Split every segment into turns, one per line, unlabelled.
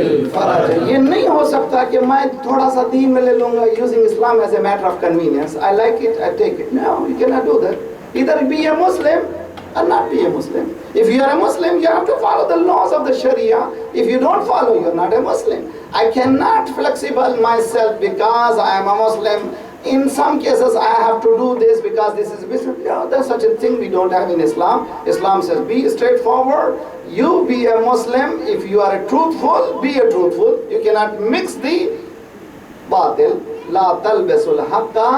یہ نہیں ہو سکتا کہ میں تھوڑا سا دین میں لے لوں گا using Islam as a matter of convenience. I like it, I take it. No, you cannot do that. Either be a Muslim or not be a Muslim. If you are a Muslim, you have to follow the laws of the Sharia. If you don't follow, you are not a Muslim. I cannot flexible myself because I am a Muslim. In some cases, I have to do this because this is Muslim. No, there's such a thing we don't have in Islam. Islam says, be straightforward. You be a Muslim. If you are a truthful, be a truthful. You cannot mix the batil. La talbisul haqqa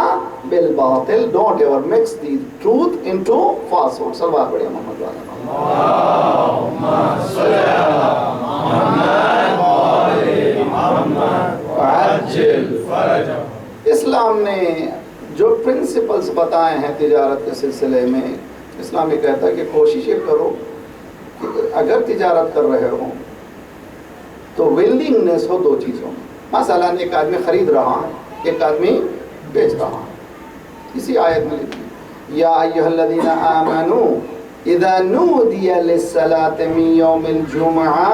bil batil. Don't ever mix the truth into falsehood. Salawat padhiye Muhammad wa ala Allahumma salli ala Muhammad wa ali Muhammad wa ajil farajah. اسلام نے جو principles بتائے ہیں تجارت کے سلسلے میں، اسلام یہ کہتا ہے کہ کوشش یہ کرو کہ اگر تجارت کر رہے ہو تو ولنگنس ہو دو چیزوں میں. مثلا ایک آدمی خرید رہا ہے، ایک آدمی بیچ رہا ہے. اسی آیت میں لکھی یا ایھا الذین آمنوا اذا نودی للصلاۃ من یوم الجمعہ.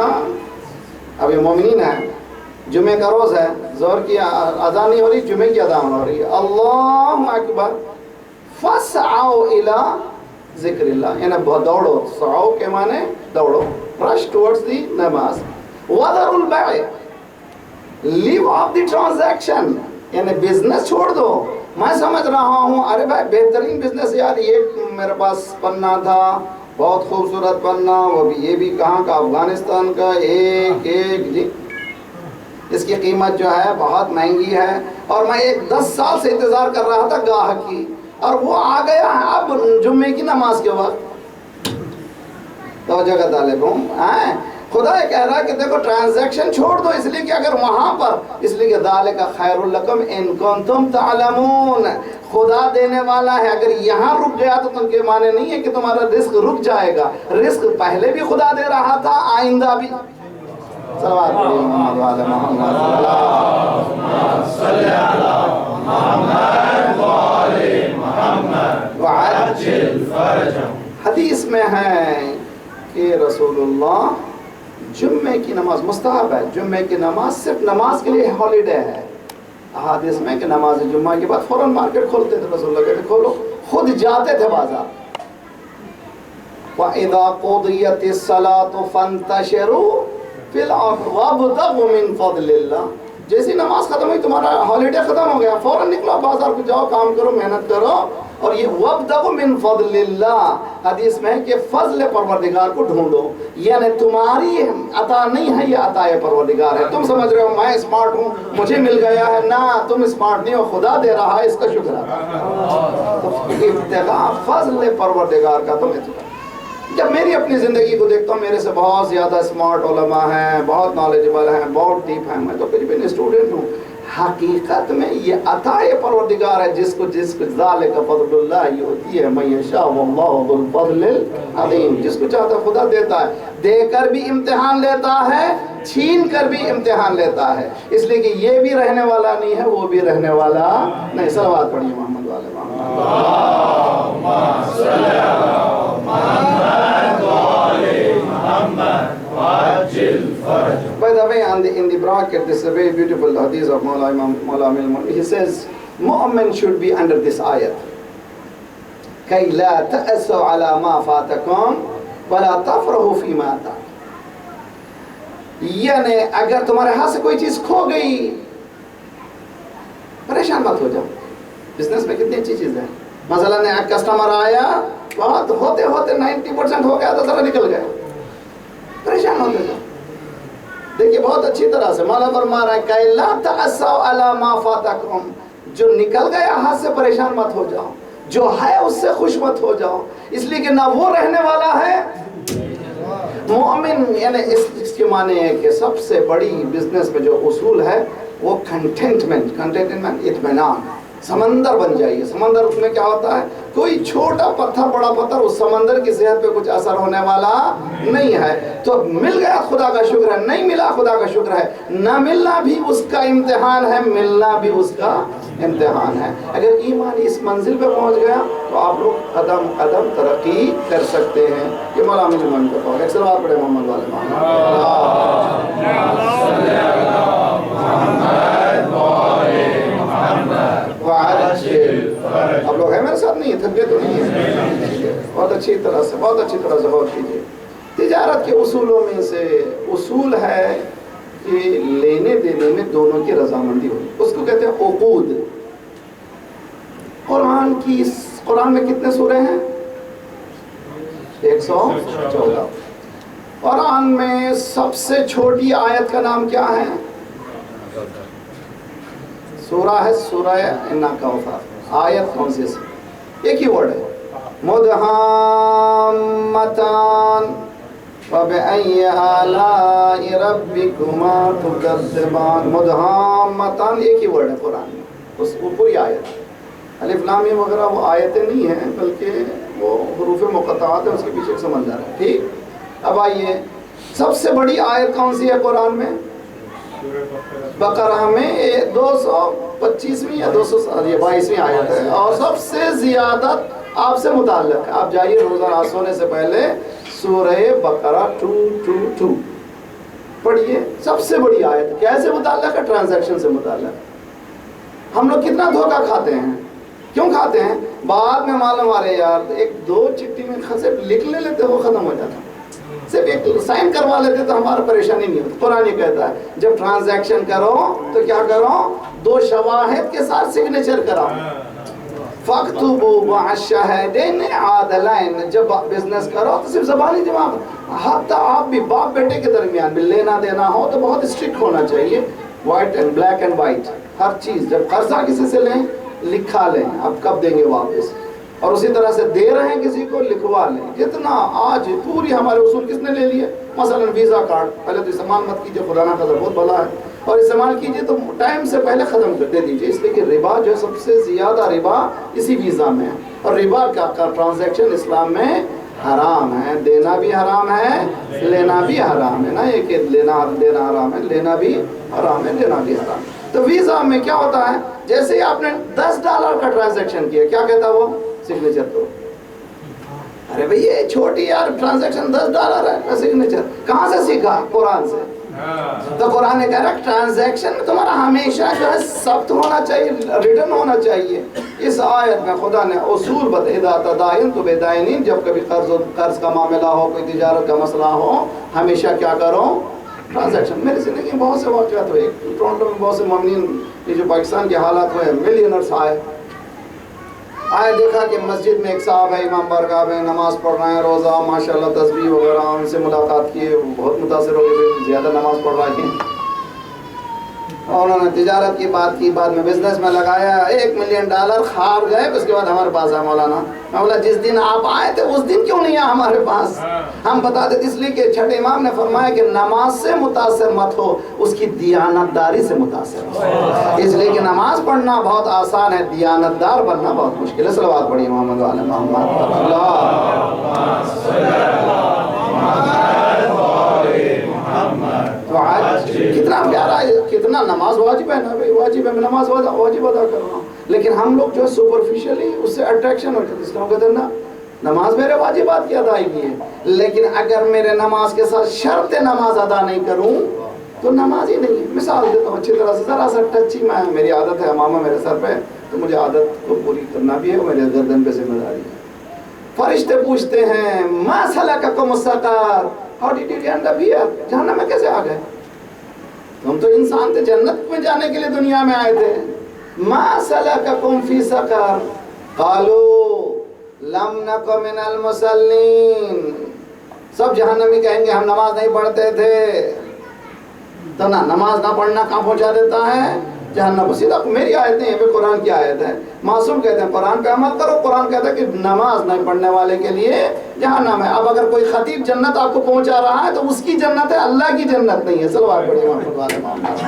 اب یہ مومنین ہیں، جمعے کا روز ہے، ظہر کی اذان نہیں ہو رہی، جمعے کی اذان ہو رہی ہے، اللہ اکبر، فسعوا الی ذکر اللہ، یعنی دوڑو. سعو کے معنی دوڑو، رش ٹورڈز دی نماز. وذروا البیع، لیو آف دی ٹرانزیکشن، یعنی بزنس چھوڑ دو. میں سمجھ رہا ہوں ارے بھائی بہترین بزنس یار، یہ میرے پاس پنا تھا، بہت خوبصورت پنا، وہ بھی یہ بھی کہاں کا، افغانستان کا، ایک جی اس کی قیمت جو ہے بہت مہنگی ہے، اور میں 10 سال سے انتظار کر رہا تھا گاہک کی، اور وہ آ گیا ہے اب جمعے کی نماز کے وقت. توجہ کا طالب ہوں. خدا یہ کہہ رہا ہے کہ دیکھو ٹرانزیکشن چھوڑ دو، اس لیے کہ اگر وہاں پر، اس لیے کہ ذالک خیر لکم ان کنتم تعلمون، خدا دینے والا ہے. اگر یہاں رک گیا تو تم کے معنی نہیں ہے کہ تمہارا رزق رک جائے گا. رزق پہلے بھی خدا دے رہا تھا، آئندہ بھی. صلوات پڑھیے محمد وعلی محمد. اللہم صلی علی محمد وعلی محمد وعجل فرجهم. حدیث میں ہے کہ رسول اللہ جمعے کی نماز مستحب ہے. جمعے کی نماز صرف نماز کے لیے ہالیڈے ہے. احادیث میں کہ نماز جمعہ کے بعد فوراً مارکیٹ کھولتے تھے، رسول اللہ کہتے کھولو، خود جاتے تھے بازار. وَإِذَا قُضِيَتِ الصَّلَاةُ فَانْتَشِرُوا فِي الْأَرْضِ وَابْتَغُوا مِنْ فَضْلِ اللَّهِ. جیسی نماز ختم ہوئی، تمہارا ہالیڈے ختم ہو گیا، فوراً نکلو بازار کو، جاؤ کام کرو، محنت کرو. اور یہ وَابْتَغُوا مِنْ فَضْلِ اللَّهِ حدیث میں ہے کہ فضل پروردگار کو ڈھونڈو. یعنی تمہاری عطا نہیں ہے، یہ عطا پروردگار ہے. تم سمجھ رہے ہو میں اسمارٹ ہوں، مجھے مل گیا ہے، نہ تم اسمارٹ نہیں ہو، خدا دے رہا ہے، اس کا شکر ہے. ابتغاء فضل پروردگار کا تم اتباع. جب میری اپنی زندگی کو دیکھتا ہوں، میرے سے بہت زیادہ اسمارٹ علماء ہیں، بہت نالجبل ہیں، بہت ڈیپ ہیں، میں تو کچھ بھی نہیں، اسٹوڈنٹ ہوں. حقیقت میں یہ عطا پروردگار ہے، جس کو ذالک فضل اللہ یؤتی ہے من یشاء واللہ ذو الفضل العظیم. جس کو چاہتا ہے خدا دیتا ہے، دے کر بھی امتحان لیتا ہے، چھین کر بھی امتحان لیتا ہے. اس لیے کہ یہ بھی رہنے والا نہیں ہے، وہ بھی رہنے والا نہیں. صلوات پڑھیے محمد والے محمد. اللہم صلی علی محمد وعلی محمد وعجل فرجهم. By the way, in the bracket, this is a very beautiful hadith of Mawla Amil. He says, Mu'min should be under this ayat. كَيْ لَا تَأْسَوْا عَلَى مَا فَاتَكُمْ وَلَا تَفْرَحُوا فِي مَا آتَاكُمْ. یعنی اگر تمہارے ہاتھ سے کوئی چیز کھو گئی، پریشان مت ہو جاؤ. بزنس میں کتنی اچھی چیز ہے. مثلا ایک کسٹمر آیا، بہت ہوتے 90% ہو گیا تو ذرا نکل گیا، پریشان ہوتے جاؤ. دیکھیے بہت اچھی طرح سے مولا فرما رہا ہے کہ لا تأسوا علی ما فاتکم، جو نکل گیا ہاتھ سے پریشان مت ہو جاؤ، جو ہے اس سے خوش مت ہو جاؤ. اس لیے کہ نہ وہ رہنے والا ہے. مومن یعنی اس کے معنی ہے کہ سب سے بڑی بزنس میں جو اصول ہے وہ کنٹینٹمنٹ، اطمینان. سمندر بن جائیے. سمندر میں کیا ہوتا ہے، کوئی چھوٹا پتھر بڑا پتھر اس سمندر کی صحت پہ کچھ اثر ہونے والا نہیں ہے. تو مل گیا خدا کا شکر ہے، نہیں ملا خدا کا شکر ہے. نہ ملنا بھی اس کا امتحان ہے، ملنا بھی اس کا امتحان ہے. اگر ایمان اس منزل پہ پہنچ گیا تو آپ لوگ قدم قدم ترقی کر سکتے ہیں. یہ مولا من کو ایک سلوات پڑھے محمد والے محمد. اچھی طرح سے بہت اچھی طرح سے غور کیجیے. تجارت کے اصولوں میں سے اصول ہے کہ لینے دینے میں دونوں کی رضامندی ہو، اس کو کہتے ہیں عقود. قرآن میں کتنے سورے ہیں؟ 114. قرآن میں سب سے چھوٹی آیت کا نام کیا ہے؟ سورہ ہے سورہ الکوثر. آیت کون سی ہے؟ ایک ہی ورڈ ہے، مدہامتان فبأي آلاء ربكما تكذبان. مدہامتان ایک ہی ورڈ ہے قرآن میں، اس پوری آیت. الف لام میم وغیرہ وہ آیتیں نہیں ہیں بلکہ وہ حروف مقطعات ہیں، اس کے پیچھے سمجھ رہا ہے. ٹھیک. اب آئیے، سب سے بڑی آیت کون سی ہے قرآن میں؟ بقرہ میں 225ویں یا 222ویں آیت ہے، اور سب سے زیادہ آپ سے متعلق ہے. آپ جائیے روزہ رات سونے سے پہلے سورہ بقرہ 222 پڑھیے. سب سے بڑی آیت کیسے متعلق ہے؟ ٹرانزیکشن سے متعلق. ہم لوگ کتنا دھوکہ کھاتے ہیں؟ کیوں کھاتے ہیں؟ بعد میں معلوم آ رہے یار ایک دو چٹھی میں صرف لکھ لیتے وہ ختم ہو جاتا، صرف ایک سائن کروا لیتے تو ہمارا پریشانی نہیں ہوتی. قرآن یہ کہتا ہے جب ٹرانزیکشن کرو تو کیا کرو؟ 2 شواہد کے ساتھ سگنیچر کراؤ. فَاكْتُبُوا مَعَ الشَّاهِدَيْنِ عَادِلَيْنِ. جب بزنس کرو تو صرف زبانی جواب. حتیٰ آپ بھی باپ بیٹے کے درمیان بھی لینا دینا ہو تو بہت اسٹرکٹ ہونا چاہیے. White and black and white ہر چیز. جب قرضہ کسی سے لیں لکھا لیں آپ کب دیں گے واپس، اور اسی طرح سے دے رہے ہیں کسی کو لکھوا لیں. جتنا آج پوری ہمارے اصول کس نے لے لیے؟ مثلا ویزا کارڈ پہلے تو استعمال مت کیجیے، خدا نہ خدا بہت بلا ہے، اور استعمال کیجیے تو ٹائم سے پہلے ختم کر دے دیجیے. اس لیے کہ ربا جو ہے سب سے زیادہ ربا اسی ویزا میں ہے، اور ربا کا ٹرانزیکشن اسلام میں حرام ہے. دینا بھی حرام ہے، لینا بھی حرام ہے. نا یہ کہ دینا حرام ہے، لینا بھی حرام ہے، لینا بھی حرام ہے. تو ویزا میں کیا ہوتا ہے؟ جیسے ہی آپ نے $10 کا ٹرانزیکشن کیا، کیا کہتا وہ؟ سگنیچر کرو. ارے بھئی یہ چھوٹی یار ٹرانزیکشن $10 ہے، سگنیچر کہاں سے سیکھا؟ قرآن سے. تو قرآن نے کہہ رہا ٹرانزیکشن میں تمہارا ہمیشہ جو ہے ثبت ہونا چاہیے، ریٹن ہونا چاہیے. اس آیت میں خدا نے اصول اذا تداینتم بدین، جب کبھی قرض کا معاملہ ہو، کوئی تجارت کا مسئلہ ہو، ہمیشہ کیا کرو؟ ٹرانزیکشن. میری زندگی میں بہت سے واقعات ہوئے. ٹورنٹو میں بہت سے مومنین، یہ جو پاکستان کے حالات ہوئے، ملینرز آئے دیکھا کہ مسجد میں ایک صاحب ہے، امام بارگاہ میں نماز پڑھ رہے ہیں، روزہ ماشاءاللہ تسبیح وغیرہ. ان سے ملاقات کی، بہت متاثر ہو گئے، زیادہ نماز پڑھ رہے ہیں. اور انہوں نے تجارت کی بات کی، بعد میں بزنس میں لگایا. $1 ملین خار گئے. اس کے بعد ہمارے پاس ہے مولانا. میں بولا جس دن آپ آئے تھے اس دن کیوں نہیں آیا ہمارے پاس؟ ہم بتا دیتے اس لیے کہ چھٹے امام نے فرمایا کہ نماز سے متاثر مت ہو، اس کی دیانتداری سے متاثر ہو. اس لیے کہ نماز پڑھنا بہت آسان ہے، دیانتدار بننا بہت مشکل ہے. صلوات پڑھیے محمد وعلی محمد. کتنا پیارا ہے، کتنا نماز واجب ہے نا بھائی، واجب ہے، میں نماز واجب ادا کر رہا ہوں. لیکن ہم لوگ جو ہے سپرفیشلی اس سے اٹریکشن ہو جاتی ہے. اسلام کہتے ہیں نا نماز میرے واجبات کی ادائیگی ہے، لیکن اگر میرے نماز کے ساتھ شرط نماز ادا نہیں کروں تو نماز ہی نہیں ہے. مثال دیتا ہوں اچھی طرح سے، ذرا سا ٹچی میں، میری عادت ہے امامہ میرے سر پہ، تو مجھے عادت کو پوری کرنا بھی ہے، میرے گردن پہ ذمہ داری ہے. فرشتے پوچھتے ہیں ما سلککم السقر، how did you end up here, جہنم میں کیسے آ گئے؟ ہم تو انسان تھے، جنت میں جانے کے لیے دنیا میں آئے تھے. ما سلککم فی سقر قالوا لم نک من المصلین. سب جہنمی کہیں گے ہم نماز نہیں پڑھتے تھے. تو نا نماز نہ پڑھنا کہاں پہنچا دیتا ہے؟ جہنم. سیدھا میری آیت نہیں ہے، قرآن کی آیت ہے. معصوم کہتے ہیں قرآن پہ عمل کرو. قرآن کہتا ہے کہ نماز نہیں پڑھنے والے کے لیے جہنم ہے. اب اگر کوئی خطیب جنت آپ کو پہنچا رہا ہے تو اس کی جنت ہے، اللہ کی جنت نہیں ہے. صلوات پڑھیے محمد والے محمد.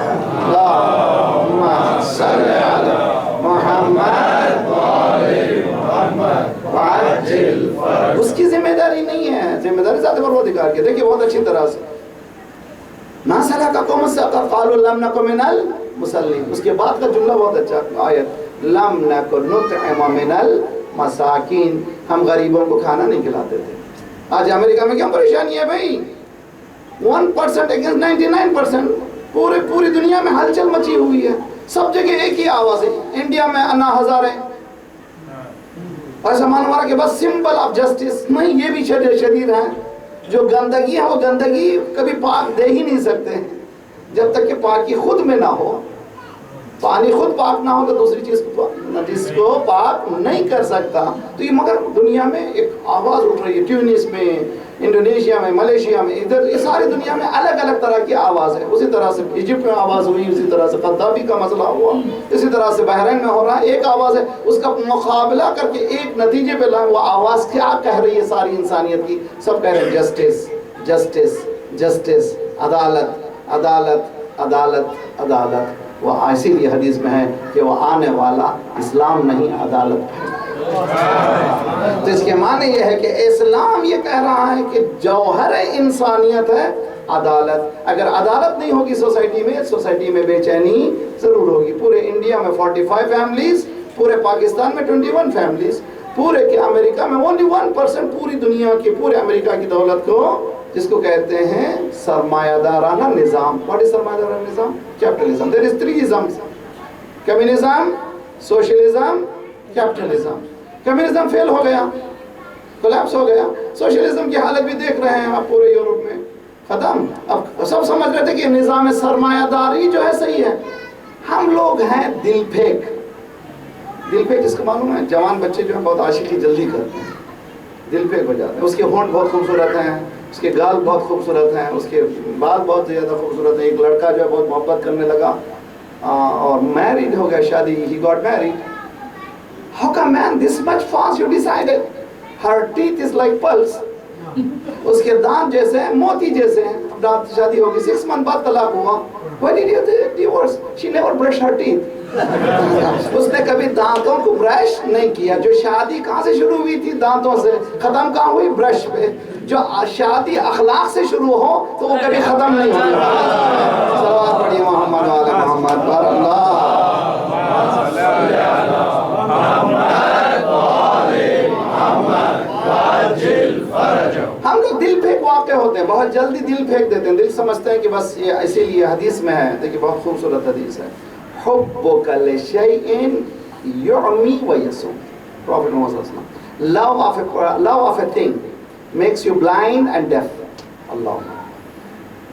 اللہم صلی علی محمد وآل محمد وعجل فرج. اس کی ذمہ داری نہیں ہے، ذمہ داری ذات پروردگار کی. دیکھیے بہت اچھی طرح سے ما سلککم السقر قالوا لم نک من المصلین. اس کے بعد کا جملہ بہت اچھا آیت، لم نک نطعم من المساکین، ہم غریبوں کو کھانا نہیں کھلاتے تھے. آج امریکہ میں کیا پریشانی ہے بھائی؟ 1% اگینسٹ 99%. پوری دنیا میں ہلچل مچی ہوئی ہے، سب جگہ ایک ہی آواز ہے. انڈیا میں انا ہزارے ایسا مان ہمارا کہ بس سمپل آف جسٹس نہیں، یہ بھی شریر ہیں. جو گندگی ہے وہ گندگی کبھی پاک دے ہی نہیں سکتے جب تک کہ پاکی خود میں نہ ہو. پانی خود پاک نہ ہو تو دوسری چیز کو پاک نہیں کر سکتا. تو یہ مگر دنیا میں ایک آواز اٹھ رہی ہے، ٹیونس میں، انڈونیشیا میں، ملیشیا میں، ادھر یہ ساری دنیا میں الگ الگ طرح کی آواز ہے. اسی طرح سے ایجپٹ میں آواز ہوئی، اسی طرح سے قذافی کا مسئلہ ہوا، اسی طرح سے بحرین میں ہو رہا ہے. ایک آواز ہے، اس کا مقابلہ کر کے ایک نتیجے پہ لائیں. وہ آواز کیا کہہ رہی ہے ساری انسانیت کی؟ سب کہہ رہے ہیں جسٹس جسٹس جسٹس، عدالت عدالت عدالت عدالت. وہ اسی لیے حدیث میں ہے کہ وہ آنے والا اسلام نہیں عدالت ہے. تو اس کے معنی یہ ہے کہ اسلام یہ کہہ رہا ہے کہ جوہر انسانیت ہے عدالت. اگر عدالت نہیں ہوگی سوسائٹی میں بے چینی ضرور ہوگی. پورے انڈیا میں 45 فیملیز، پورے پاکستان میں 21 فیملیز، پورے کے امریکہ میں only 1% پوری دنیا کی، پورے امریکہ کی دولت کو، جس کو کہتے ہیں سرمایہ دارانہ نظام. واٹ از سرمایہ دارانہ نظام؟ Capitalism. There is 3 isms: communism, socialism, capitalism. Communism fail ہو گیا، کولیپس ہو گیا. سوشلزم کی حالت بھی دیکھ رہے ہیں آپ پورے یورپ میں، ختم. اب سب سمجھ رہے تھے کہ نظام سرمایہ داری جو ہے صحیح ہے. ہم لوگ ہیں دل پھینک. دل پھینک جس کو معلوم ہے، جوان بچے جو ہیں بہت عاشقی جلدی کرتے ہیں، دل پھینک ہو جاتے ہیں. اس کے ہونٹ بہت خوبصورت ہیں، اس کے گال بہت خوبصورت ہیں، اس کے بال بہت زیادہ خوبصورت ہیں. ایک لڑکا جو ہے بہت محبت کرنے لگا اور میریڈ ہو گیا، شادی، he got married. How come man this much fast you decided? Her teeth is like pearls. اس کے دانت جیسے ہیں، موتی جیسے ہیں. دانت، شادی ہوگی، 6 month بعد طلاق ہوا. Why did you divorce? She never brushed her teeth. اس نے کبھی دانتوں کو برش نہیں کیا. جو شادی کہاں سے شروع ہوئی تھی؟ دانتوں سے. ختم کہاں ہوئی؟ برش پہ. جو شادی اخلاق سے شروع ہو تو وہ کبھی ختم نہیں ہوگی. صلوات پڑھیے محمد وعلی محمد بار اللہ. ہم لوگ دل پھینک واقع ہوتے ہیں، بہت جلدی دل پھینک دیتے ہیں. دل سمجھتے ہیں کہ بس یہ، اسی لیے حدیث میں ہے، دیکھیے بہت خوبصورت حدیث ہے، حبک لشیء یعمی ویسم. Prophet Muhammad صلی اللہ علیہ وسلم، love of a thing makes you blind and deaf. اللہ.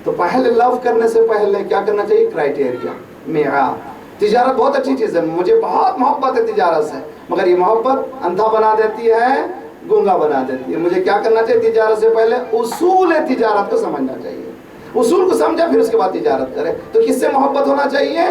تو پہلے لو کرنے سے پہلے کیا کرنا چاہیے؟ کرائٹیریا، معیار. تجارت بہت اچھی چیز ہے، مجھے بہت محبت ہے تجارت سے، مگر یہ محبت اندھا بنا دیتی ہے، گونگا بنا دیتی ہے. مجھے کیا کرنا چاہیے؟ تجارت سے پہلے اصول تجارت کو سمجھنا چاہیے. اصول کو سمجھا پھر اس کے بعد تجارت کرے. تو کس سے محبت ہونا چاہیے؟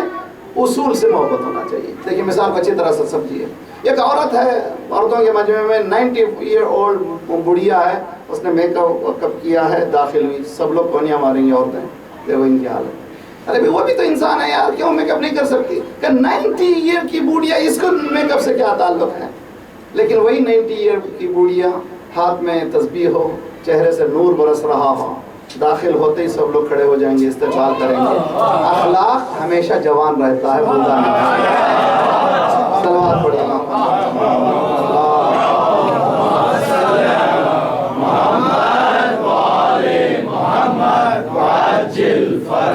اصول سے محبت ہونا چاہیے. دیکھیے مثال کو اچھی طرح سے سمجھیے. ایک عورت ہے، عورتوں کے مجمع میں 90 year old بڑھیا ہے، اس نے میک اپ کیا ہے، داخل ہوئی. سب لوگ کونیاں ماریں گے عورتیں، دیکھو ان کی حالت. ارے بھائی وہ بھی تو انسان ہے یار، کیوں میک اپ نہیں کر سکتی؟ کہ 90 year کی بوڑھیا، اس کو میک اپ سے کیا تعلق ہے؟ لیکن وہی 90 year کی بوڑھیا، ہاتھ میں تسبیح ہو، چہرے سے نور برس رہا ہو، داخل ہوتے ہی سب لوگ کھڑے ہو جائیں گے، استقبال کریں گے. اخلاق ہمیشہ جوان رہتا ہے، بوڑھا نہیں. صلوات پڑھیے.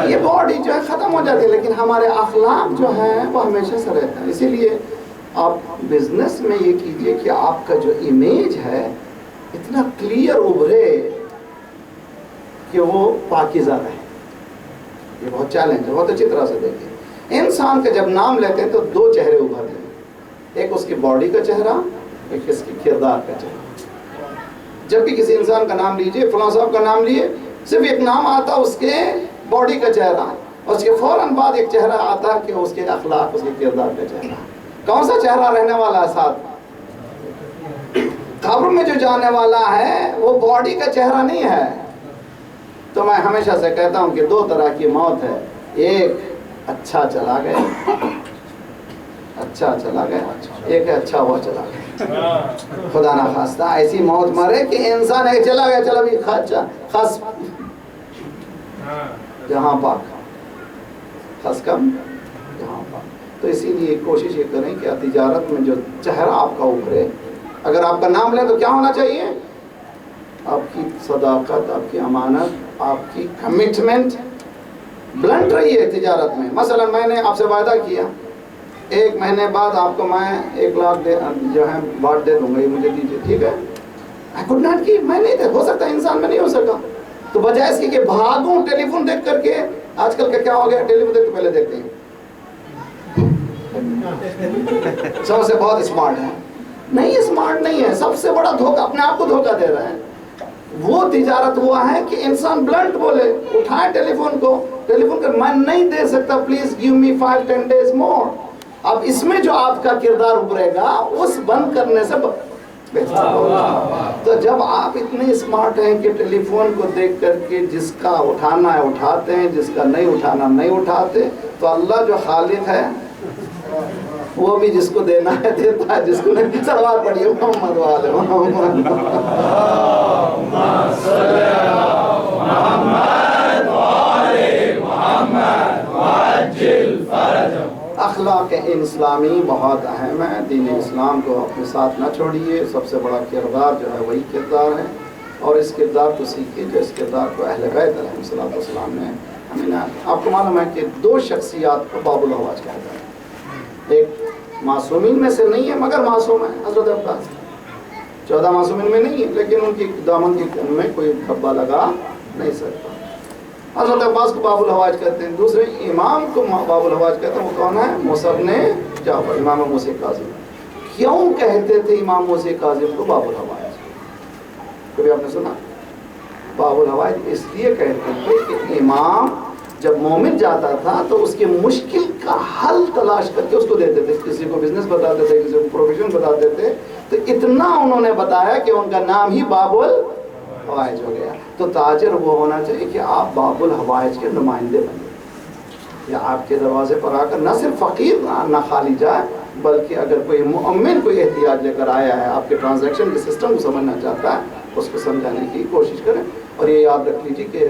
یہ باڈی جو ہے ختم ہو جاتی ہے، لیکن ہمارے اخلاق جو ہیں وہ ہمیشہ سے رہتے ہیں. اسی لیے آپ بزنس میں یہ کیجئے کہ آپ کا جو امیج ہے اتنا کلیئر ابھرے کہ وہ پاکیزہ رہے. یہ بہت چیلنج ہے. بہت اچھی طرح سے دیکھیں، انسان کا جب نام لیتے ہیں تو 2 چہرے ابھرتے ہیں، ایک اس کی باڈی کا چہرہ، ایک اس کی کردار کا چہرہ. جب بھی کسی انسان کا نام لیجئے، فلاں صاحب کا نام لیے، صرف ایک نام آتا اس کے باڈی کا چہرہ، اور اس کے فوراً بعد ایک چہرہ آتا کہ اس کے اخلاق، اس کے کردار کا چہرہ. کون سا چہرہ رہنے والا ہے ساتھ؟ قبر میں جو جانے والا ہے وہ باڈی کا چہرہ نہیں ہے. تو میں ہمیشہ سے کہتا ہوں کہ 2 طرح کی موت ہے. ایک اچھا چلا گیا، اچھا چلا گیا، ایک ہے اچھا ہوا چلا گیا. خدا نہ خواستہ ایسی موت مرے کہ انسان ایک چلا گیا، چلا بھی خاص جہاں پاک، خاص کم جہاں پاک. تو اسی لیے کوشش یہ کریں کہ تجارت میں جو چہرہ آپ کا ابھرے. اگر آپ کا نام لیں تو کیا ہونا چاہیے؟ آپ کی صداقت، آپ کی امانت، آپ کی کمٹمنٹ بلنٹ رہی ہے تجارت میں. مثلا میں نے آپ سے وعدہ کیا 1 مہینے بعد آپ کو میں 1 لاکھ جو ہے بانٹ دے دوں گا، یہ مجھے دیجیے، ٹھیک ہے؟ I could not give، میں نہیں دے، ہو سکتا ہے انسان میں نہیں ہو سکا، تو بجائے اس کی کہ بھاگوں ٹیلی فون دیکھ کر کے، آج کل کا کیا ہو گیا، ٹیلی فون دیکھ کے پہلے دیکھتے ہیں سب سے بہت اسمارٹ ہے، نہیں اسمارٹ نہیں ہے، سب سے بڑا دھوکہ اپنے آپ کو دھوکہ دے رہا ہے۔ وہ تجارت ہوا ہے کہ انسان بلنٹ بولے، اٹھائے ٹیلی فون کو، ٹیلی فون کر، میں نہیں دے سکتا، please give me 5-10 days more۔ اب اس میں جو آپ کا کردار ابھرے گا اس بند کرنے سے بہتر ہوگا۔ تو جب آپ اتنے اسمارٹ ہیں کہ ٹیلی فون کو دیکھ کر کے جس کا اٹھانا ہے اٹھاتے ہیں، جس کا نہیں اٹھانا نہیں اٹھاتے، تو اللہ جو خالق ہے وہ بھی جس کو دینا ہے دیتا ہے، جس کو نہیں، سلوات پڑھیے محمد والے محمد۔ اخلاق اسلامی بہت اہم ہے، دین اسلام کو اپنے ساتھ نہ چھوڑیے، سب سے بڑا کردار جو ہے وہی کردار ہے، اور اس کردار کو سیکھیے جو اس کردار کو اہل بیت علیہ السلام نے ہمیں۔ آپ کو معلوم ہے کہ 2 شخصیات کو باب الحواج کہا جاتا ہے، ایک معصومین میں سے نہیں ہے مگر معصوم ہے، حضرت عباس 14 معصومین میں نہیں ہے، لیکن ان کی دامن کی ان میں کوئی دھبا لگا نہیں سکتا، حضرت عباس کو باب الحواج کہتے ہیں۔ دوسرے امام کو باب الحواج کہتے ہیں، وہ کون ہے؟ موسیٰ ابن جعفر، امام موسیٰ کاظم۔ کیوں کہتے تھے امام موسیٰ کاظم کو باب الحواج؟ کبھی آپ نے سنا؟ باب الحواج اس لیے کہتے تھے کہ امام جب مومن جاتا تھا تو اس کے مشکل کا حل تلاش کر کے اس کو دیتے تھے، کسی کو بزنس بتاتے تھے، کسی کو پروفیشن بتاتے تھے، تو اتنا انہوں نے بتایا کہ ان کا نام ہی باب الحوائج ہو گیا۔ تو تاجر وہ ہونا چاہیے کہ آپ باب الحوائج کے نمائندے بنیں، یا آپ کے دروازے پر آ کر نہ صرف فقیر نہ خالی جائے، بلکہ اگر کوئی مؤمن کوئی احتیاج لے کر آیا ہے، آپ کے ٹرانزیکشن کے سسٹم کو سمجھنا چاہتا ہے، اس کو سمجھانے کی کوشش کریں۔ اور یہ یاد رکھ لیجیے کہ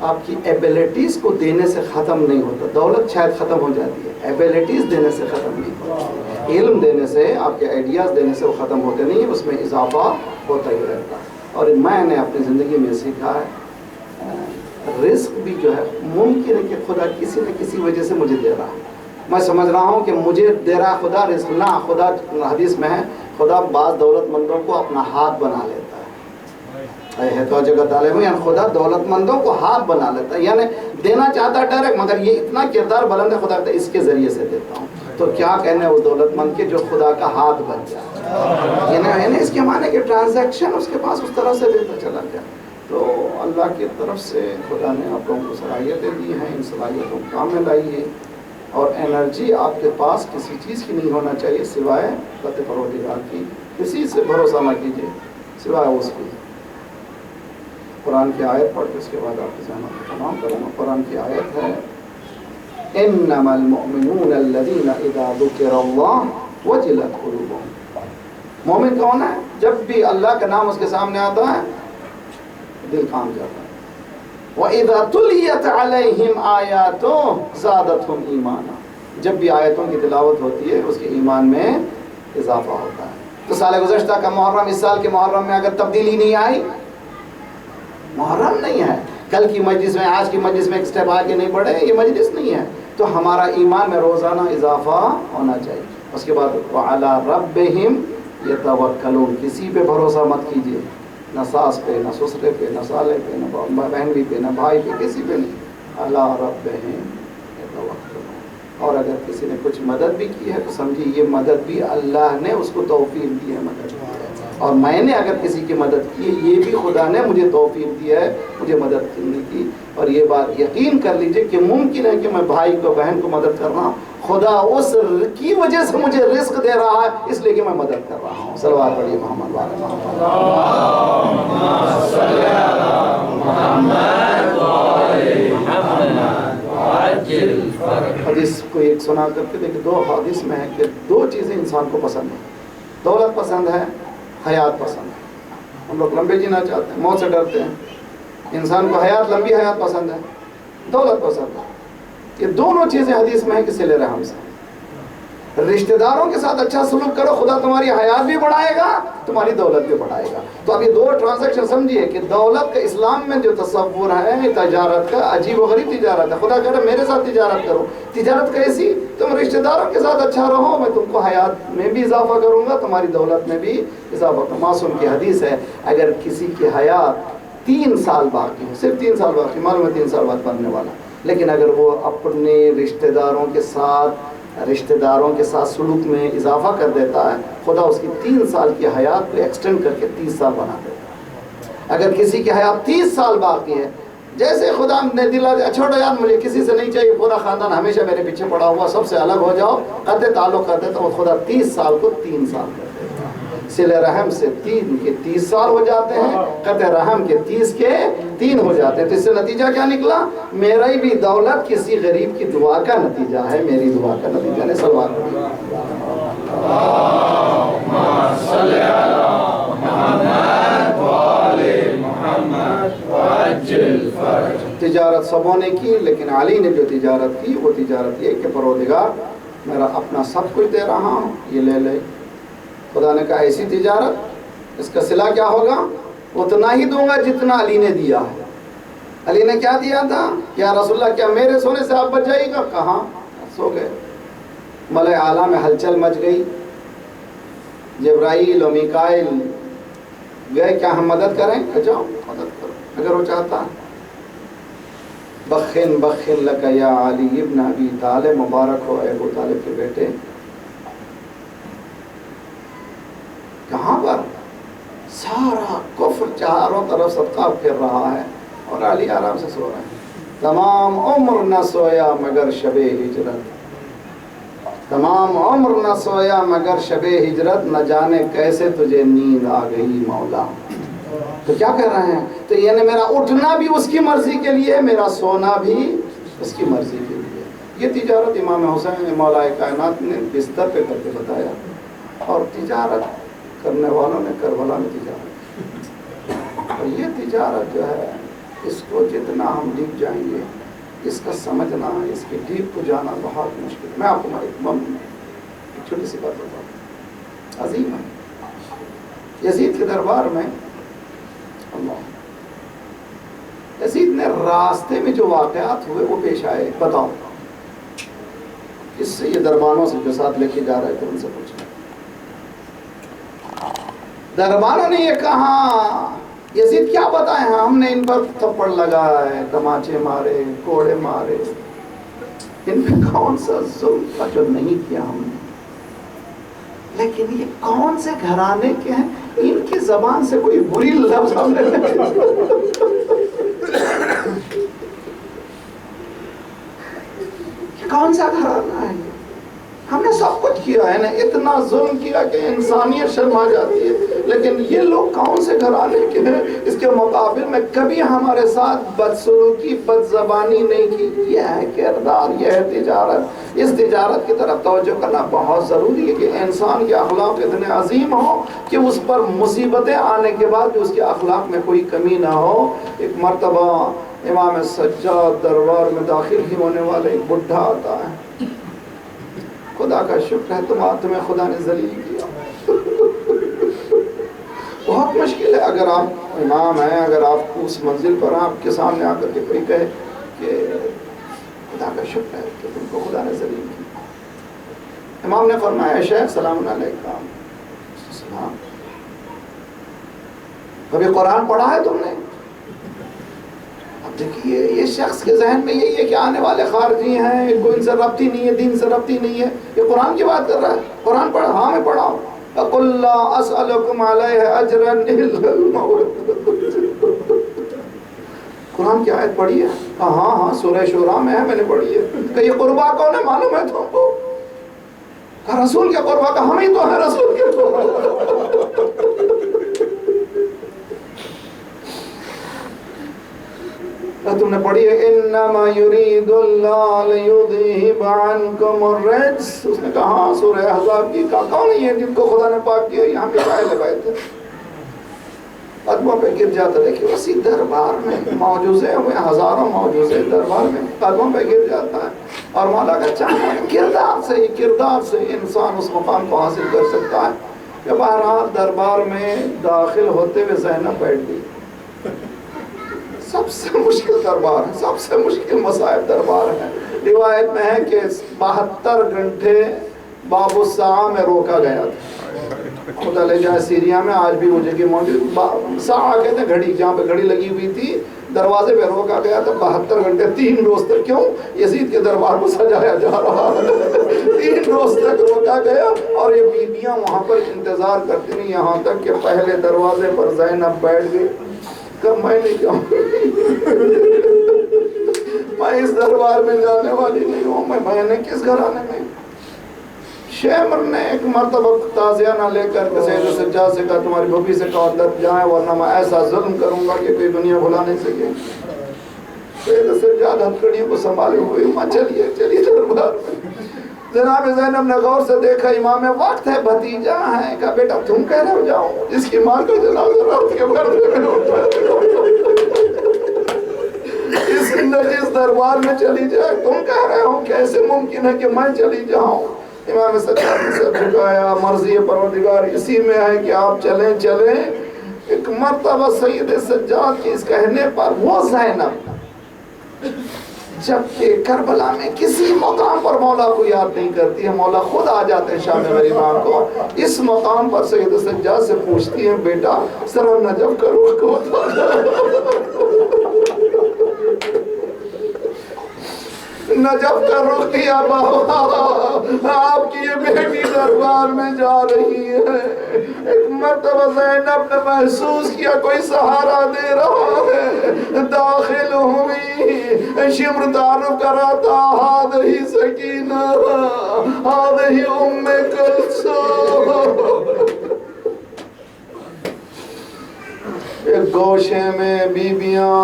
آپ کی ایبیلٹیز کو دینے سے ختم نہیں ہوتا، دولت شاید ختم ہو جاتی ہے، ایبیلٹیز دینے سے ختم نہیں ہوتا، علم دینے سے، آپ کے آئیڈیاز دینے سے وہ ختم ہوتے نہیں ہیں، اس میں اضافہ ہوتا ہی رہتا ہے۔ اور میں نے اپنی زندگی میں سیکھا ہے، رزق بھی جو ہے ممکن ہے کہ خدا کسی نہ کسی وجہ سے مجھے دے رہا ہے، میں سمجھ رہا ہوں کہ مجھے دے رہا خدا رزق، نہ خدا، حدیث میں ہے خدا بعض دولت مندوں کو اپنا ہاتھ بنا لیتا ہے، تو جگہ طالب یعنی خدا دولت مندوں کو ہاتھ بنا لیتا ہے، یعنی دینا چاہتا ہے ڈائریکٹ، مگر یہ اتنا کردار بلند ہے خدا کہتا ہے اس کے ذریعے سے دیتا ہوں، تو کیا کہنے اس دولت مند کے جو خدا کا ہاتھ بن جائے، یعنی اس کے معنی کہ ٹرانزیکشن اس کے پاس اس طرح سے دیتا چلا گیا۔ تو اللہ کی طرف سے خدا نے آپ لوگوں کو صلاحیتیں دی ہیں، ان صلاحیتوں کو کام میں لائیے، اور انرجی آپ کے پاس کسی چیز کی نہیں ہونا چاہیے سوائے ذات پروردگار کی، کسی سے بھروسہ نہ کیجیے سوائے اس کی۔ قرآن کی آیت پڑھ کے اس کے بعد آپ کے ذہن کو تمام کروں گا۔ قرآن کی آیت ہے انما المؤمنون الذین اذا ذکر اللہ وجلت قلوبهم۔ مومن کون ہے؟ جب بھی اللہ کا نام اس کے سامنے آتا ہے دل کام جاتا ہے۔ وَإِذَا تُلِيَتْ عَلَيْهِمْ آيَاتُهُ زَادَتْهُمْ ایمانا، جب بھی آیتوں کی تلاوت ہوتی ہے اس کے ایمان میں اضافہ ہوتا ہے۔ تو سال گزشتہ کا محرم اس سال کے محرم میں اگر تبدیلی نہیں آئی، محرم نہیں ہے، کل کی مجلس میں آج کی مجلس میں ایک سٹیپ آگے نہیں بڑھے، یہ مجلس نہیں ہے، تو ہمارا ایمان میں روزانہ اضافہ ہونا چاہیے۔ اس کے بعد وَعَلَىٰ رَبِّهِمْ يَتَوَكَّلُونَ، کسی پہ بھروسہ مت کیجیے، نہ ساس پہ، نہ سسرے پہ، نہ سالے پہ، نہ بہن بھی پہ، نہ بھائی پہ، کسی پہ نہیں، عَلَىٰ رَبِّهِمْ يَتَوَكَّلُونَ۔ اور اگر کسی نے کچھ مدد بھی کی ہے تو سمجھیے یہ مدد بھی اللہ نے اس کو توفیق دی ہے، مدد دی ہے، اور میں نے اگر کسی کی مدد کی ہے یہ بھی خدا نے مجھے توفیق دی ہے مجھے مدد کرنے کی۔ اور یہ بات یقین کر لیجئے کہ ممکن ہے کہ میں بھائی کو، بہن کو مدد کر رہا ہوں، خدا اس کی وجہ سے مجھے رزق دے رہا ہے اس لیے کہ میں مدد کر رہا ہوں۔ صلوات پڑھیے محمد والے محمد۔ اللہم صلی علی محمد وعلی محمد وعجل فرجہ۔ حدیث کو ایک سنا کر کے دیکھیں، 2 حدیث میں ہے کہ 2 چیزیں انسان کو پسند ہیں، دولت پسند ہے، حیات پسند ہے۔ ہم لوگ لمبے جینا چاہتے ہیں، موت سے ڈرتے ہیں، انسان کو حیات، لمبی حیات پسند ہے، دولت پسند ہے۔ یہ دونوں چیزیں حدیث میں ہے کہ صلہ رحم سے، رشتہ داروں کے ساتھ اچھا سلوک کرو، خدا تمہاری حیات بھی بڑھائے گا، تمہاری دولت بھی بڑھائے گا۔ تو اب یہ دو ٹرانزیکشن سمجھیے کہ دولت کا اسلام میں جو تصور ہے تجارت کا، عجیب و غریب تجارت ہے۔ خدا کہہ رہا ہے میرے ساتھ تجارت کرو۔ تجارت کیسی؟ تم رشتہ داروں کے ساتھ اچھا رہو، میں تم کو حیات میں بھی اضافہ کروں گا، تمہاری دولت میں بھی اضافہ کروں گا۔ معصوم کی حدیث ہے اگر کسی کی حیات 3 سال باقی ہو، صرف 3 سال باقی، معلوم ہے 3 سال بعد بننے والا، لیکن اگر وہ اپنے رشتہ داروں کے ساتھ سلوک میں اضافہ کر دیتا ہے، خدا اس کی 3 سال کی حیات کو ایکسٹینڈ کر کے 30 سال بنا دیتا ہے۔ اگر کسی کی حیات 30 سال باقی ہے، جیسے خدا نے دلا چھوڑو یار مجھے کسی سے نہیں چاہیے، پورا خاندان ہمیشہ میرے پیچھے پڑا ہوا، سب سے الگ ہو جاؤ، قطع تعلق کر دیتا، وہ خدا 30 سال کو 3 سال کر دیتا ہے۔ صلہ رحم سے 3 کے 30 سال ہو جاتے ہیں، قطع رحم کے 30 کے 3 ہو جاتے ہیں۔ تو اس سے نتیجہ کیا نکلا؟ میرا ہی بھی دولت کسی غریب کی دعا کا نتیجہ ہے، میری دعا کا نتیجہ نہیں۔ سلوات تجارت سبوں نے کی، لیکن علی نے جو تجارت کی وہ تجارت یہ کہ پروردگار میرا اپنا سب کچھ دے رہا ہوں، یہ لے لے۔ خدا نے کہا ایسی تجارت اس کا صلہ کیا ہوگا؟ اتنا ہی دوں گا جتنا علی نے دیا ہے۔ علی نے کیا دیا تھا؟ یا رسول اللہ کیا میرے سونے سے آپ بچ جائے گا؟ کہاں، سو گئے۔ ملائے اعلیٰ میں ہلچل مچ گئی، جبرائیل و میکائیل گئے کیا ہم مدد کریں؟ جاؤ مدد کرو۔ اگر وہ چاہتا بخن بخن لک یا علی ابن ابی طالب، مبارک ہو اے ابو طالب کے بیٹے۔ کہاں پر سارا کفر چاروں طرف صدقہ پھر رہا ہے اور علی آرام سے سو رہے ہیں۔ تمام عمر نہ سویا مگر شب ہجرت، تمام عمر نہ سویا مگر شب ہجرت، نہ جانے کیسے تجھے نیند آ گئی مولا۔ تو کیا کہہ رہے ہیں؟ تو یعنی میرا اٹھنا بھی اس کی مرضی کے لیے، میرا سونا بھی اس کی مرضی کے لیے۔ یہ تجارت امام حسین مولا کائنات نے بستر پہ کر کے بتایا، اور تجارت کرنے والوں نے کربلا میں تجارت۔ اور یہ تجارت جو ہے اس کو جتنا ہم ڈیپ جائیں گے، اس کا سمجھنا، اس کے ڈیپ کو جانا بہت مشکل ہے۔ میں آپ کو ایک چھوٹی سی بات بتاؤں، عظیم ہے۔ یزید کے دربار میں اللہ، یزید نے راستے میں جو واقعات ہوئے وہ پیش آئے، بتاؤ اس سے یہ دربانوں سے جو ساتھ لے کے جا رہے تھے ان سے پوچھا۔ دربانوں نے یہ کہا یزید کیا بتائیں، ہم نے ان پر تھپڑ لگائے، تماچے مارے، کوڑے مارے، ان پہ کون سا ظلم کا جو نہیں کیا ہم نے، لیکن یہ کون سے گھرانے کے ہیں، ان کی زبان سے کوئی بری لفظ ہم نے کون سا گھرانہ ہے، ہم نے سب کچھ کیا ہے نا، اتنا ظلم کیا کہ انسانیت شرما جاتی ہے، لیکن یہ لوگ کون سے گھرانے کے ہیں، اس کے مقابل میں کبھی ہمارے ساتھ بدسلوکی بد زبانی نہیں کی۔ یہ ہے کردار، یہ ہے تجارت۔ اس تجارت کی طرف توجہ کرنا بہت ضروری ہے کہ انسان کے اخلاق اتنے عظیم ہوں کہ اس پر مصیبتیں آنے کے بعد بھی اس کے اخلاق میں کوئی کمی نہ ہو۔ ایک مرتبہ امام سجاد دربار میں داخل ہی ہونے والے ایک بڈھا آتا ہے، خدا کا شکر ہے تمہیں خدا نے ذلیل کیا۔ بہت مشکل ہے اگر آپ امام ہیں، اگر آپ اس منزل پر آپ کے سامنے آ کر کے کوئی کہے کہ خدا کا شکر ہے کہ تم کو خدا نے ذلیل کیا۔ امام نے فرمایا شیخ سلام علیکم، سلام، کبھی قرآن پڑھا ہے تم نے؟ اب دیکھیے یہ شخص کے ذہن میں یہی ہے کہ آنے والے خارجی ہیں، ان کو ان سے ربط ہی نہیں ہے، دین سے ربط ہی نہیں ہے، یہ قرآن کی بات کر رہا ہے۔ قرآن پڑھا؟ ہاں میں پڑھا ہوں۔ قُلْ لَا أَسْأَلُكُمْ عَلَيْهِ أَجْرًا إِلَّا الْمَوْعِظَةَ۔ قرآن کی آیت پڑھی ہے؟ ہاں سورہ شورا میں ہے، میں نے پڑھی ہے۔ کہ یہ قربا کون ہے معلوم ہے تم کو؟ کہ رسول کے قربا کا، ہم ہی تو ہیں رسول کے قربا۔ تم نے پڑھی ہے انما یرید اللہ لیذہب عنکم الرجس؟ اس نے کہا ہاں سورہ احزاب کی۔ کہا کون ہے یہ جن کو خدا نے پاک کیا؟ یہاں پہ چائے لگائے تھے، قدموں پہ گر جاتا۔ دیکھیے اسی دربار میں معجزے ہوئے، ہزاروں معجزے دربار میں، قدموں پہ گر جاتا ہے۔ اور مولا کا چاہنا ہے کردار سے انسان اس مقام کو حاصل کر سکتا ہے کہ بہرحال دربار میں داخل ہوتے ہوئے زینب بیٹھ گئی. سب سے مشکل دربار ہے, سب سے مشکل مصائب دربار ہے. روایت میں ہے کہ 72 گھنٹے باب الساعہ میں روکا گیا تھا. خدا لے جائے سیریا میں آج بھی وہ جگہ موجود, ساعہ کہتے ہیں گھڑی, جہاں پہ گھڑی لگی ہوئی تھی دروازے پہ روکا گیا تھا 72 گھنٹے 3 روز تک. کیوں؟ یزید کے دربار کو سجایا جا رہا ہے. 3 روز تک روکا گیا اور یہ بیویاں وہاں پر انتظار کرتی رہیں یہاں تک کہ پہلے دروازے پر زینب بیٹھ گئی کہ میں نہیں جاؤں, میں اس دربار میں جانے والی نہیں ہوں. میں نے کس گھرانے میں. شیمر نے ایک مرتبہ تازیہ نہ لے کر کے سید سجاد سے کہا تمہاری بھوبی سے کہا در جائیں ورنہ میں ایسا ظلم کروں گا کہ کوئی دنیا بھلا نہیں سکے. سید سجاد ہتھکڑیوں کو سنبھالے ہوئے ماں چلیے دربار میں. جناب زینب نے غور سے دیکھا امام وقت ہے, بھتیجا ہے. کہا بیٹا تم کہہ رہے ہو جاؤں, جس کی ماں کا جنازہ رات کے پردے میں اٹھا اس نجس دربار میں چلی جائے, تم کہہ رہے ہو کیسے ممکن ہے کہ میں چلی جاؤں. امام سجاد نے سر جھکایا, مرضی پروردگار اسی میں ہے کہ آپ چلیں. ایک مرتبہ سید سجاد کے اس کہنے پر وہ زینب جبکہ کربلا میں کسی مقام پر مولا کو یاد نہیں کرتی ہے, مولا خود آ جاتے ہیں شام غریبان کو. اس مقام پر سید سجاد سے پوچھتی ہیں بیٹا ذرا نجف کا رخ کو نجف کا رخ کیا بابا, آپ کی یہ بیٹی دربار میں جا رہی ہے. ایک مرتبہ زینب نے محسوس کیا کوئی سہارا دے رہا ہے, داخل ہوئی. شمر تعارف کراتا ہادہی سکینہ ہادہی ام کلثوم. ایک گوشے میں بیبیاں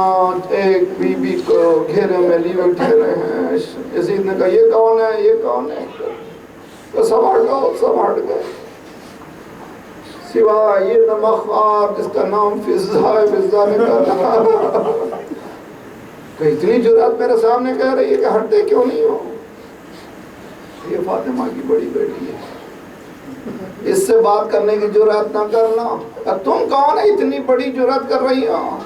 ایک بی بی کو گھیرے میں لیے اٹھے رہے ہیں. یزید نے کہا یہ کون ہے, یہ کون ہے. تو سب ہٹ گئے سوا یہ نمخوار جس کا نام فضا ہے. فضا نے کہا کہ اتنی جرات میرے سامنے کہہ رہی ہے کہ ہٹتے کیوں نہیں ہو. یہ فاطمہ کی بڑی بیٹی ہے, اس سے بات کرنے کی جرات نہ کرنا. اب تم کون ہے اتنی بڑی جرات کر رہی ہو,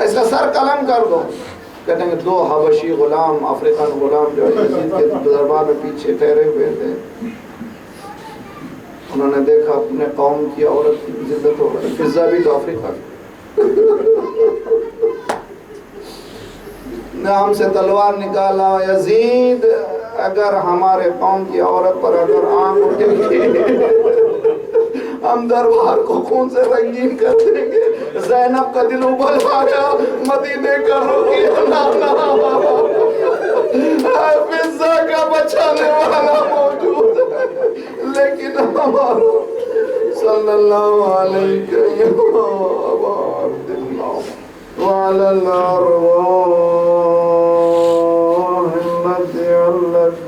اس کا سر قلم کر دو. کہتے ہیں کہ 2 حبشی غلام افریقن غلام جو یزید کے دربار میں پیچھے ٹھہرے ہوئے تھے, انہوں نے دیکھا اپنے قوم کی عورت کی عزت ہو رہی. فضا بھی تو افریقہ نے ہم سے تلوار نکالا. یزید اگر ہمارے قوم کی عورت پر اگر آنکھ اٹھے گی ہم دربار کو خون سے رنگین کر دیں گے. زینب کا دل ابل آیا, مدینے کا روکی فضا کا بچانے والا موجود ہے, لیکن ہمارا صلی اللہ علیہ وعلى الأرواح التي علت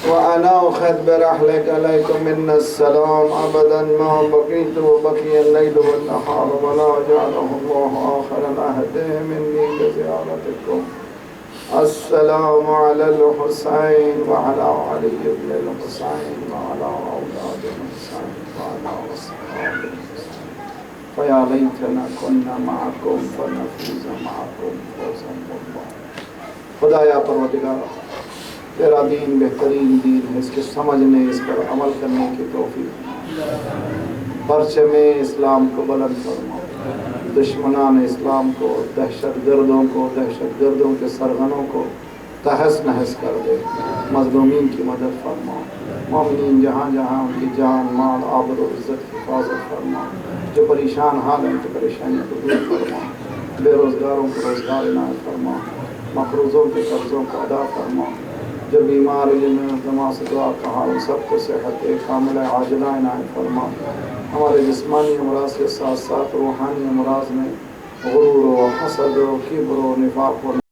وأنا أخذ برحلك عليكم منا السلام أبدا ما بقيت وبقي الليل والنهار ولا جعله الله آخر العهد مني لزيارتكم. السلام على الحسين وعلى علي بن الحسين وعلى أولاد الحسين وعلى أصحاب الحسين فيا ليتنا كنا معكم فنفوز معكم فوزا والله. خدایا پروردگار تیرا دین بہترین دین ہے, اس کے سمجھنے اس پر عمل کرنے کی توفیق. پرچم اسلام کو بلند فرما, دشمنان اسلام کو, دہشت گردوں کے سرغنوں کو تہس نہس کر دے. مظلومین کی مدد فرما. مومنین جہاں جہاں ان کی جان مال آبر و عزت کی حفاظت فرما. جو پریشان حال ہیں تو پریشانیوں کو دور فرما. بے روزگاروں کو روزگار عنایت فرما. مقروضوں کے قرضوں کو ادا فرما. جو بیمار جنہیں جماع سے دعا کہا ان سب کو صحت کاملہ عاجلہ عنایت فرما. ہمارے جسمانی امراض کے ساتھ ساتھ روحانی امراض میں غرور و حسد و کبر و نفاق و